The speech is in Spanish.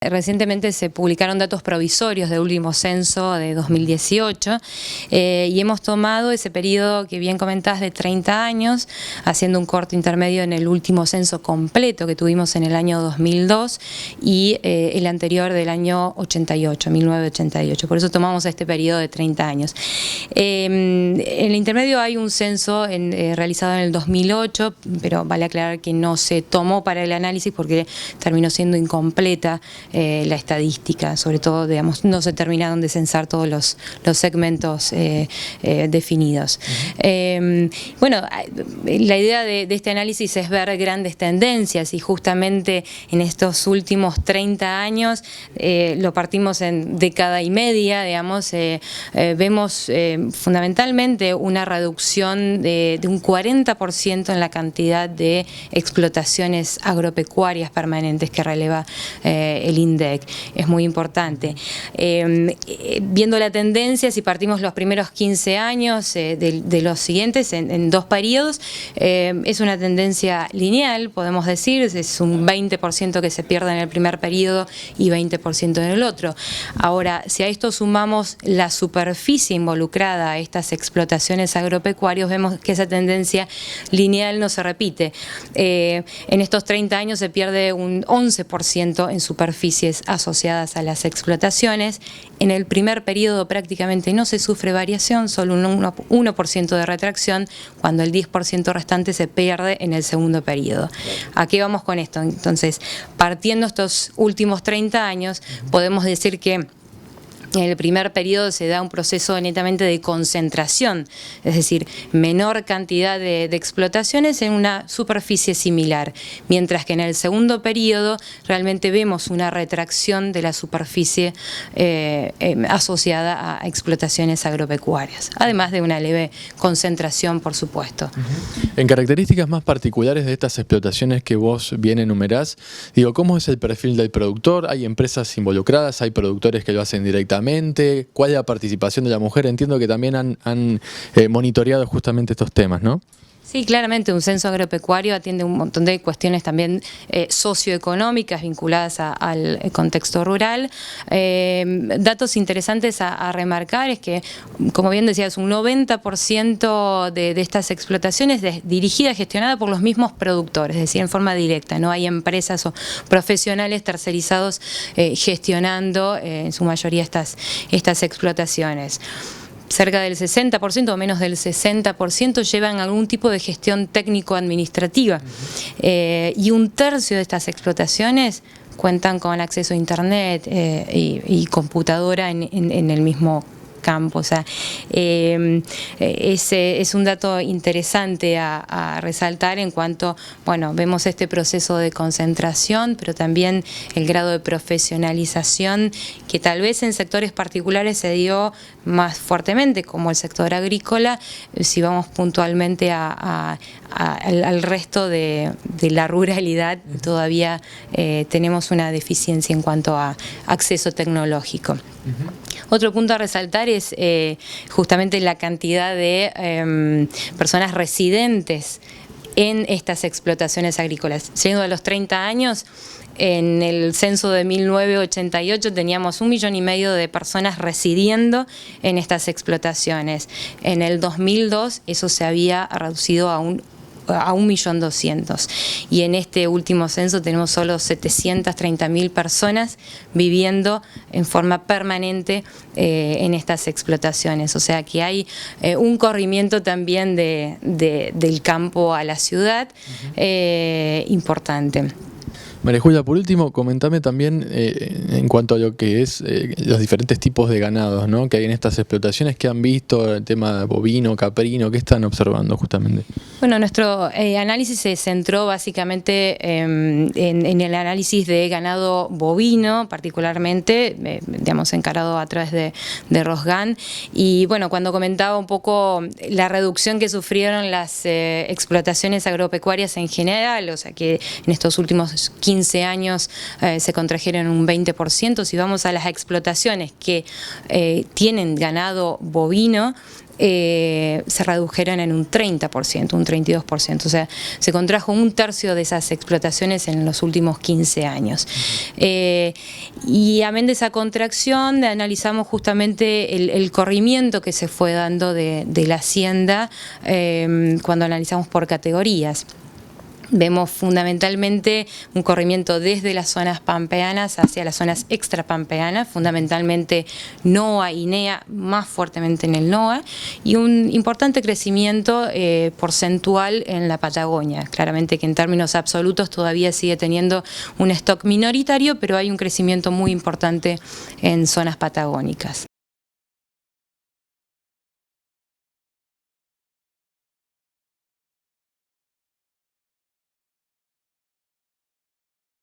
Recientemente se publicaron datos provisorios del último censo de 2018 y hemos tomado ese periodo que bien comentás de 30 años, haciendo un corte intermedio en el último censo completo que tuvimos en el año 2002 y el anterior del año 1988. Por eso tomamos este periodo de 30 años. En el intermedio hay un censo realizado en el 2008, pero vale aclarar que no se tomó para el análisis porque terminó siendo incompleta la estadística, sobre todo, digamos, no se terminaron de censar todos los segmentos definidos. Bueno, la idea de este análisis es ver grandes tendencias y justamente en estos últimos 30 años lo partimos en década y media, digamos, vemos fundamentalmente una reducción de un 40% en la cantidad de explotaciones agropecuarias permanentes que releva el INDEC. Es muy importante. Viendo la tendencia, si partimos los primeros 15 años de los siguientes en dos periodos, es una tendencia lineal, podemos decir, es un 20% que se pierde en el primer periodo y 20% en el otro. Ahora, si a esto sumamos la superficie involucrada a estas explotaciones agropecuarias, vemos que esa tendencia lineal no se repite. En estos 30 años se pierde un 11% en superficies asociadas a las explotaciones. En el primer periodo prácticamente no se sufre variación, solo un 1% de retracción, cuando el 10% restante se pierde en el segundo periodo. ¿A qué vamos con esto? Entonces, partiendo estos últimos 30 años, podemos decir que en el primer periodo se da un proceso netamente de concentración, es decir, menor cantidad de explotaciones en una superficie similar, mientras que en el segundo periodo realmente vemos una retracción de la superficie asociada a explotaciones agropecuarias, además de una leve concentración, por supuesto. En características más particulares de estas explotaciones que vos bien enumerás, digo, ¿cómo es el perfil del productor? ¿Hay empresas involucradas? ¿Hay productores que lo hacen directamente? ¿Cuál es la participación de la mujer? Entiendo que también han monitoreado justamente estos temas, ¿no? Sí, claramente un censo agropecuario atiende un montón de cuestiones también socioeconómicas vinculadas al contexto rural. Datos interesantes a remarcar es que, como bien decías, un 90% de estas explotaciones dirigidas, gestionadas por los mismos productores, es decir, en forma directa. No hay empresas o profesionales tercerizados gestionando en su mayoría estas explotaciones. Cerca del 60% o menos del 60% llevan algún tipo de gestión técnico-administrativa y un tercio de estas explotaciones cuentan con acceso a internet y computadora en el mismo campo. O sea, es un dato interesante a resaltar en cuanto, bueno, vemos este proceso de concentración, pero también el grado de profesionalización que tal vez en sectores particulares se dio más fuertemente, como el sector agrícola. Si vamos puntualmente al resto de la ruralidad, todavía tenemos una deficiencia en cuanto a acceso tecnológico. Otro punto a resaltar es justamente la cantidad de personas residentes en estas explotaciones agrícolas. Llegando a los 30 años, en el censo de 1988 teníamos 1,5 millones de personas residiendo en estas explotaciones. En el 2002 eso se había reducido a 1.200.000 y en este último censo tenemos solo 730.000 personas viviendo en forma permanente en estas explotaciones, o sea que hay un corrimiento también del campo a la ciudad importante. María Julia, por último, comentame también en cuanto a lo que es los diferentes tipos de ganados, ¿no?, que hay en estas explotaciones. ¿Qué han visto? El tema bovino, caprino, ¿qué están observando justamente? Bueno, nuestro análisis se centró básicamente en el análisis de ganado bovino, particularmente, digamos, encarado a través de Rosgan. Y bueno, cuando comentaba un poco la reducción que sufrieron las explotaciones agropecuarias en general, o sea que en estos últimos 15 años se contrajeron un 20%. Si vamos a las explotaciones que tienen ganado bovino, se redujeron en un 30%, un 32%. O sea, se contrajo un tercio de esas explotaciones en los últimos 15 años. Y amén de esa contracción, analizamos justamente el corrimiento que se fue dando de la hacienda cuando analizamos por categorías. Vemos fundamentalmente un corrimiento desde las zonas pampeanas hacia las zonas extrapampeanas, fundamentalmente NOA y NEA, más fuertemente en el NOA, y un importante crecimiento porcentual en la Patagonia. Claramente que en términos absolutos todavía sigue teniendo un stock minoritario, pero hay un crecimiento muy importante en zonas patagónicas.